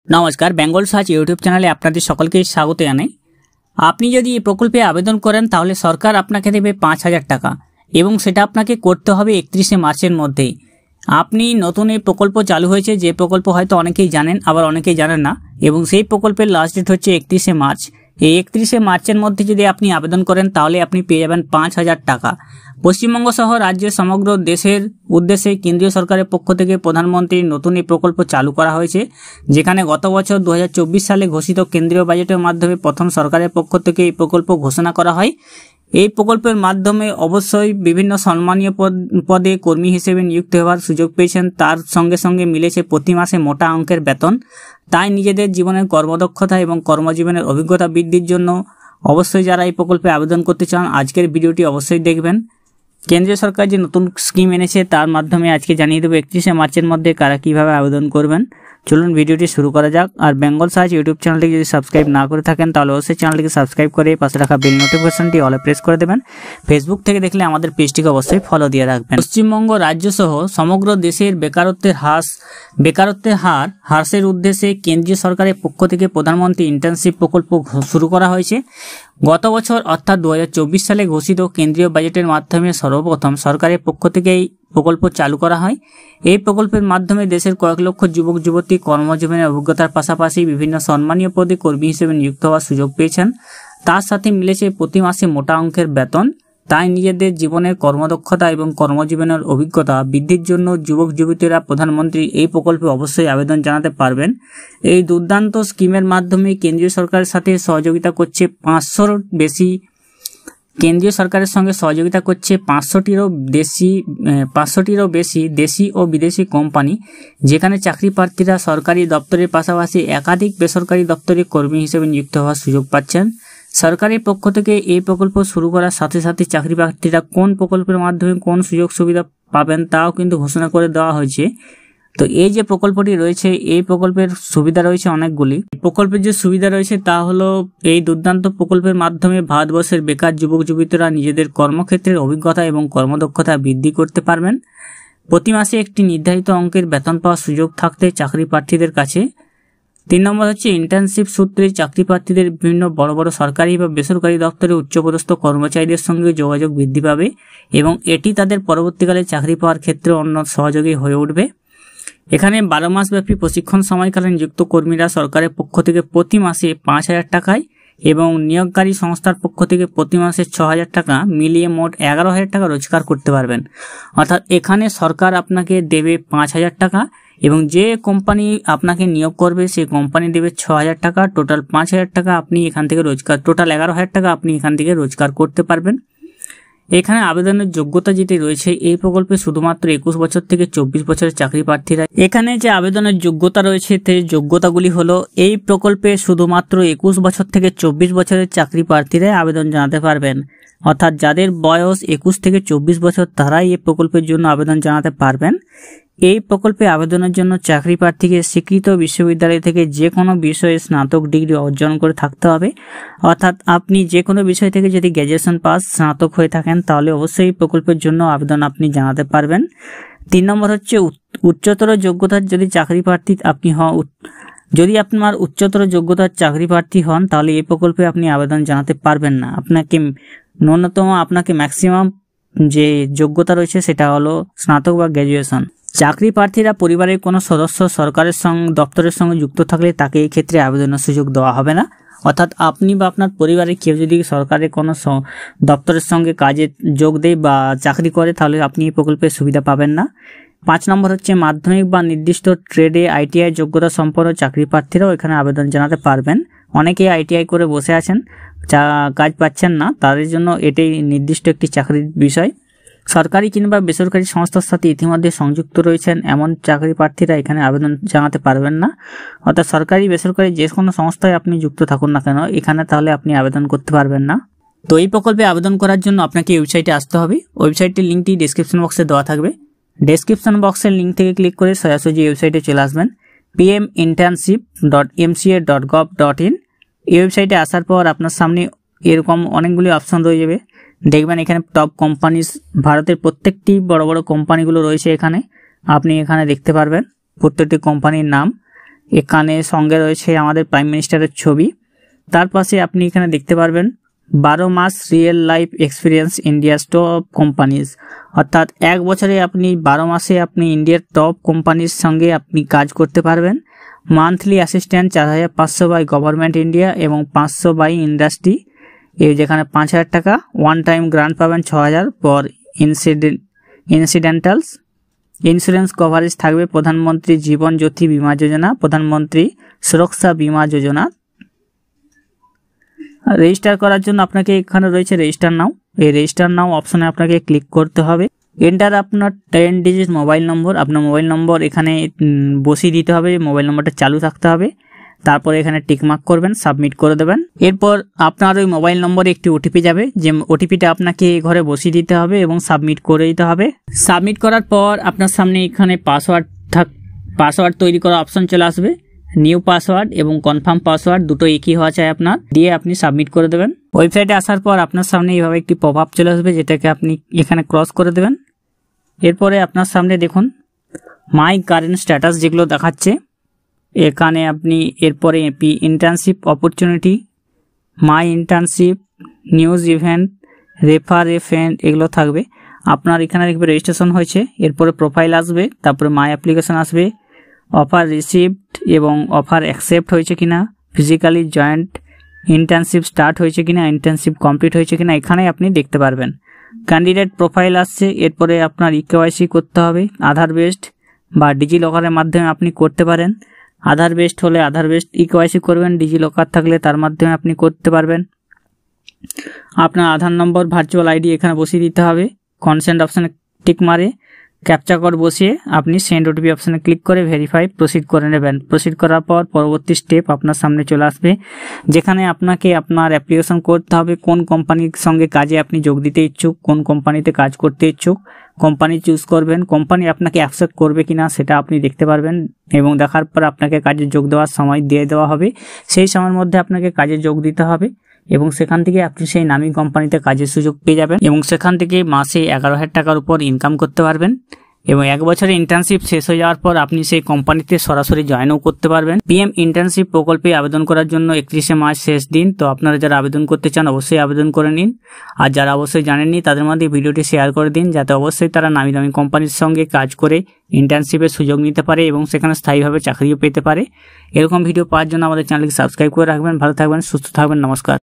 নমস্কার, Bengal search YouTube চ্যানেলে আপনাদের সকলকে স্বাগত জানাই। আপনি যদি এই প্রকল্পে আবেদন করেন তাহলে সরকার আপনাকে দেবে ৫,০০০ টাকা এবং সেটা আপনাকে করতে হবে ৩১শে মার্চের মধ্যেই। আপনি নতুন এই প্রকল্প চালু হয়েছে, যে প্রকল্প হয়তো অনেকেই জানেন আবার অনেকেই জানেন না, এবং সেই প্রকল্পের লাস্ট ডেট হচ্ছে ৩১শে মার্চ। এই ৩১শে মার্চের মধ্যে যদি আপনি আবেদন করেন তাহলে আপনি পেয়ে যাবেন ৫,০০০ টাকা। পশ্চিমবঙ্গ সহ রাজ্যের সমগ্র দেশের উদ্দেশ্যে কেন্দ্রীয় সরকারের পক্ষ থেকে প্রধানমন্ত্রীর নতুন এই প্রকল্প চালু করা হয়েছে, যেখানে গত বছর ২০২৪ সালে ঘোষিত কেন্দ্রীয় বাজেটের মাধ্যমে প্রথম সরকারের পক্ষ থেকে এই প্রকল্প ঘোষণা করা হয়। এই প্রকল্পের মাধ্যমে অবশ্যই বিভিন্ন সম্মানীয় পদে কর্মী হিসেবে নিযুক্ত হওয়ার সুযোগ পেয়েছেন, তার সঙ্গে সঙ্গে মিলেছে প্রতি মাসে মোটা অঙ্কের বেতন। তাই নিজেদের জীবনের কর্মদক্ষতা এবং কর্মজীবনের অভিজ্ঞতা বৃদ্ধির জন্য অবশ্যই যারা এই প্রকল্পে আবেদন করতে চান আজকের ভিডিওটি অবশ্যই দেখবেন। কেন্দ্রীয় সরকার যে নতুন স্কিম এনেছে তার মাধ্যমে আজকে জানিয়ে দেবো ৩১শে মার্চের মধ্যে কারা কীভাবে আবেদন করবেন। চলুন ভিডিওটি শুরু করা যাক। আর বেঙ্গল সার্চ ইউটিউব চ্যানেলটিকে যদি সাবস্ক্রাইব না করে থাকেন তাহলে অবশ্যই চ্যানেলটিকে সাবস্ক্রাইব করে পাশে রাখা বেল নোটিফিকেশনটি অলে প্রেস করে দেবেন। ফেসবুক থেকে দেখলে আমাদের পেজটিকে অবশ্যই ফলো দিয়ে রাখবেন। পশ্চিমবঙ্গ রাজ্য সহ সমগ্র দেশের বেকারত্বের হার হ্রাসের উদ্দেশ্যে কেন্দ্রীয় সরকারের পক্ষ থেকে প্রধানমন্ত্রী ইন্টার্নশিপ প্রকল্প শুরু করা হয়েছে। গত বছর অর্থাৎ ২০২৪ সালে ঘোষিত কেন্দ্রীয় বাজেটের মাধ্যমে সর্বপ্রথম সরকারের পক্ষ থেকে এই প্রকল্প চালু করা হয়। এই প্রকল্পের মাধ্যমে দেশের কয়েক লক্ষ যুবক যুবতী কর্মজীবনের অভিজ্ঞতার পাশাপাশি বিভিন্ন সম্মানীয় পদে কর্মী হিসেবে নিযুক্ত হওয়ার সুযোগ পেয়েছেন। তার সাথে মিলেছে প্রতি মাসে মোটা অঙ্কের বেতন। তাই নিজেদের জীবনের কর্মদক্ষতা এবং কর্মজীবনের অভিজ্ঞতা বৃদ্ধির জন্য যুবক যুবতীরা প্রধানমন্ত্রী এই প্রকল্পে অবশ্যই আবেদন জানাতে পারবেন। এই দুর্দান্ত স্কিমের মাধ্যমে কেন্দ্রীয় সরকারের সাথে সহযোগিতা করছে ৫০০টিরও বেশি দেশি ও বিদেশি কোম্পানি, যেখানে চাকরি প্রার্থীরা সরকারি দপ্তরের পাশাপাশি একাধিক বেসরকারি দপ্তরে কর্মী হিসেবে নিযুক্ত হওয়ার সুযোগ পাচ্ছেন। সরকারের পক্ষ থেকে এই প্রকল্প শুরু করার সাথে সাথে চাকরি প্রার্থীরা কোন প্রকল্পের মাধ্যমে কোন সুযোগ সুবিধা পাবেন তাও কিন্তু ঘোষণা করে দেওয়া হয়েছে। তো এই যে প্রকল্পটি রয়েছে এই প্রকল্পের সুবিধা রয়েছে অনেকগুলি। প্রকল্পের যে সুবিধা রয়েছে তা হলো এই দুর্দান্ত প্রকল্পের মাধ্যমে ভারতবর্ষের বেকার যুবক যুবতীরা নিজেদের কর্মক্ষেত্রের অভিজ্ঞতা এবং কর্মদক্ষতা বৃদ্ধি করতে পারবেন। প্রতি মাসে একটি নির্ধারিত অঙ্কের বেতন পাওয়ার সুযোগ থাকতে চাকরি প্রার্থীদের কাছে। ৩ নম্বর হচ্ছে ইন্টার্নশিপ সূত্রে চাকরি প্রার্থীদের বিভিন্ন বড় বড় সরকারি বা বেসরকারি দপ্তরে উচ্চপদস্থ কর্মচারীদের সঙ্গে যোগাযোগ বৃদ্ধি পাবে এবং এটি তাদের পরবর্তীকালে চাকরি পাওয়ার ক্ষেত্রে অন্য সহযোগী হয়ে উঠবে। এখানে ১২ মাসব্যাপী প্রশিক্ষণ সময়কালে নিযুক্ত কর্মীরা সরকারের পক্ষ থেকে প্রতি মাসে ৫,০০০ টাকায় এবং নিয়োগকারী সংস্থার পক্ষ থেকে প্রতি মাসে ৬,০০০ টাকা মিলিয়ে মোট ১১,০০০ টাকা রোজগার করতে পারবেন। অর্থাৎ এখানে সরকার আপনাকে দেবে ৫,০০০ টাকা এবং যে কোম্পানি আপনাকে নিয়োগ করবে সেই কোম্পানি দেবে ৬,০০০ টাকা। টোটাল ৫,০০০ টাকা আপনি এখান থেকে টোটাল ১১,০০০ টাকা আপনি এখান থেকে রোজগার করতে পারবেন। এখানে আবেদনের যোগ্যতা যেটি রয়েছে এই প্রকল্পে শুধুমাত্র ২১ বছর থেকে ২৪ বছরের চাকরি প্রার্থীরা। এখানে যে আবেদনের যোগ্যতা রয়েছে সেই যোগ্যতাগুলি হলো এই প্রকল্পে শুধুমাত্র ২১ বছর থেকে ২৪ বছরের চাকরি প্রার্থীরা আবেদন জানাতে পারবেন। অর্থাৎ যাদের বয়স ২১ থেকে ২৪ বছর তারাই এই প্রকল্পের জন্য আবেদন জানাতে পারবেন। এই প্রকল্পে আবেদনের জন্য চাকরি প্রার্থীকে স্বীকৃত বিশ্ববিদ্যালয় থেকে যে কোনো বিষয়ে স্নাতক ডিগ্রি অর্জন করে থাকতে হবে। অর্থাৎ আপনি যে কোনো বিষয় থেকে যদি গ্র্যাজুয়েশন পাস স্নাতক হয়ে থাকেন তাহলে অবশ্যই এই প্রকল্পের জন্য আবেদন আপনি জানাতে পারবেন। ৩ নম্বর হচ্ছে উচ্চতর যোগ্যতার যদি চাকরি প্রার্থী আপনি হন, যদি আপনার উচ্চতর যোগ্যতার চাকরি প্রার্থী হন তাহলে এই প্রকল্পে আপনি আবেদন জানাতে পারবেন না। আপনাকে ম্যাক্সিমাম যে যোগ্যতা রয়েছে সেটা হলো স্নাতক বা গ্র্যাজুয়েশন। চাকরি প্রার্থীরা পরিবারের কোনো সদস্য সরকারের দপ্তরের সঙ্গে যুক্ত থাকলে তাকে এই ক্ষেত্রে আবেদনের সুযোগ দেওয়া হবে না। অর্থাৎ আপনি বা আপনার পরিবারের কেউ যদি সরকারের কোনো দপ্তরের সঙ্গে কাজে যোগ দেয় বা চাকরি করে তাহলে আপনি এই প্রকল্পের সুবিধা পাবেন না। ৫ নম্বর হচ্ছে মাধ্যমিক বা নির্দিষ্ট ট্রেডে আইটিআই যোগ্যতা সম্পন্ন চাকরি প্রার্থীরাও এখানে আবেদন জানাতে পারবেন। অনেকেই আইটিআই করে বসে আছেন, কাজ পাচ্ছেন না, তাদের জন্য এটি নির্দিষ্ট একটি চাকরির বিষয়। সরকারি কিংবা বেসরকারি সংস্থার সাথে ইতিমধ্যে সংযুক্ত রয়েছেন এমন চাকরি প্রার্থীরা এখানে আবেদন জানাতে পারবেন না। অর্থাৎ সরকারি বেসরকারি যে কোনো সংস্থায় আপনি যুক্ত থাকুন না কেন এখানে তাহলে আপনি আবেদন করতে পারবেন না। তো এই প্রকল্পে আবেদন করার জন্য আপনাকে ওয়েবসাইটে আসতে হবে। ওয়েবসাইটের লিঙ্কটি ডেসক্রিপশন বক্সে দেওয়া থাকবে। ডেসক্রিপশন বক্সের লিঙ্ক থেকে ক্লিক করে সোজাসুজি ওয়েবসাইটে চলে আসবেন pminternship.mca.gov.in। এই ওয়েবসাইটে আসার পর আপনার সামনে এরকম অনেকগুলি অপশন রয়ে যাবে। দেখবেন এখানে টপ কোম্পানিজ, ভারতের প্রত্যেকটি বড় বড় কোম্পানিগুলো রয়েছে এখানে, আপনি এখানে দেখতে পারবেন প্রত্যেকটি কোম্পানির নাম। এখানে সঙ্গে রয়েছে আমাদের প্রাইম মিনিস্টারের ছবি। তার পাশে আপনি এখানে দেখতে পারবেন 12 মাস real life experience India's top companies, অর্থাৎ 1 বছরে আপনি 12 মাসে আপনি ইন্ডিয়ার টপ কোম্পানির সঙ্গে আপনি কাজ করতে পারবেন। Monthly assistant 4500 by government India এবং 500 বাই ইন্ডাস্ট্রি, এই যেখানে 5000 টাকা। ওয়ান টাইম গ্রান্ট পাবেন 6000 পর ইনসিডেন্টালস। ইন্স্যুরেন্স কভারেজ থাকবে প্রধানমন্ত্রী জীবন জ্যোতি বীমা যোজনা, প্রধানমন্ত্রী সুরক্ষা বীমা যোজনা। রেজিস্টার করার জন্য আপনাকে এখানে রয়েছে রেজিস্টার নাও, এই রেজিস্টার নাও অপশনে আপনাকে ক্লিক করতে হবে। এন্টার আপনার 10 ডিজিট মোবাইল নম্বর, আপনার মোবাইল নম্বর এখানে বসিয়ে দিতে হবে, মোবাইল নম্বরটা চালু থাকতে হবে। তারপরে এখানে টিকমার্ক করবেন, সাবমিট করে দেবেন। এরপর আপনার ওই মোবাইল নম্বরে একটি ওটিপি যাবে, যে ওটিপিটা আপনাকে ঘরে বসিয়ে দিতে হবে এবং সাবমিট করে দিতে হবে। সাবমিট করার পর আপনার সামনে এখানে পাসওয়ার্ড তৈরি করা অপশন চলে আসবে। নিউ পাসওয়ার্ড এবং কনফার্ম পাসওয়ার্ড দুটো একই হওয়া চাই আপনার, দিয়ে আপনি সাবমিট করে দেবেন। ওয়েবসাইটে আসার পর আপনার সামনে এইভাবে একটি পপ আপ চলে আসবে, যেটাকে আপনি এখানে ক্রস করে দেবেন। এরপরে আপনার সামনে দেখুন মাই কারেন্ট স্ট্যাটাস যেগুলো দেখাচ্ছে, এখানে আপনি এরপরে internship opportunity, my internship, news event, refer a friend এগুলো থাকবে। আপনার এখানে দেখবে রেজিস্ট্রেশন হয়েছে, এরপরে প্রোফাইল আসবে, তারপরে মাই অ্যাপ্লিকেশন আসবে, অফার রিসিভড এবং অফার অ্যাকসেপ্ট হয়েছে কিনা, ফিজিক্যালি জয়েন্ট, ইন্টার্নশিপ স্টার্ট হয়েছে কিনা, ইন্টার্নশিপ কমপ্লিট হয়েছে কিনা এখানে আপনি দেখতে পারবেন। ক্যান্ডিডেট প্রোফাইল আসছে, এরপরে আপনার ইকেওয়াইসি করতে হবে, আধার বেসড বা ডিজি লকারের মাধ্যমে আপনি করতে পারেন। আধার বেসড হলে আধার বেসড ইকেওয়াইসি করবেন, ডিজি লকার থাকলে তার মাধ্যমে আপনি করতে পারবেন। আপনার আধার নম্বর ভার্চুয়াল আইডি এখানে বসিয়ে দিতে হবে, কনসেন্ট অপশানে টিক মারে ক্যাপচা কোড বসিয়ে আপনি সেন্ড ওটিপি অপশানে ক্লিক করে ভেরিফাই প্রসিড করে নেবেন। প্রসিড করার পর পরবর্তী স্টেপ আপনার সামনে চলে আসবে, যেখানে আপনাকে আপনার অ্যাপ্লিকেশন করতে হবে কোন কোম্পানির সঙ্গে কাজে আপনি যোগ দিতে ইচ্ছুক, কোন কোম্পানিতে কাজ করতে ইচ্ছুক, কোম্পানি চুজ করবেন। কোম্পানি আপনাকে অ্যাকসেপ্ট করবে কিনা সেটা আপনি দেখতে পারবেন এবং দেখার পর আপনাকে কাজে যোগ দেওয়ার সময় দিয়ে দেওয়া হবে। সেই সময়ের মধ্যে আপনাকে কাজে যোগ দিতে হবে এবং সেখান থেকে আপনি সেই নামী কোম্পানিতে কাজের সুযোগ পেয়ে যাবেন এবং সেখান থেকে মাসে 11,000 টাকার উপর ইনকাম করতে পারবেন এবং 1 বছরের ইন্টার্নশিপ শেষ হয়ে যাওয়ার পর আপনি সেই কোম্পানিতে সরাসরি জয়েনও করতে পারবেন। পিএম ইন্টার্নশিপ প্রকল্পে আবেদন করার জন্য 31শে মার্চ শেষ দিন। তো আপনারা যারা আবেদন করতে চান অবশ্যই আবেদন করে নিন, আর যারা অবশ্যই জানেননি তাদের মধ্যে ভিডিওটি শেয়ার করে দিন, যাতে অবশ্যই তারা নামী দামি কোম্পানির সঙ্গে কাজ করে ইন্টার্নশিপের সুযোগ নিতে পারে এবং সেখানে স্থায়ীভাবে চাকরিও পেতে পারে। এরকম ভিডিও পাওয়ার জন্য আমাদের চ্যানেলকে সাবস্ক্রাইব করে রাখবেন। ভালো থাকবেন, সুস্থ থাকবেন, নমস্কার।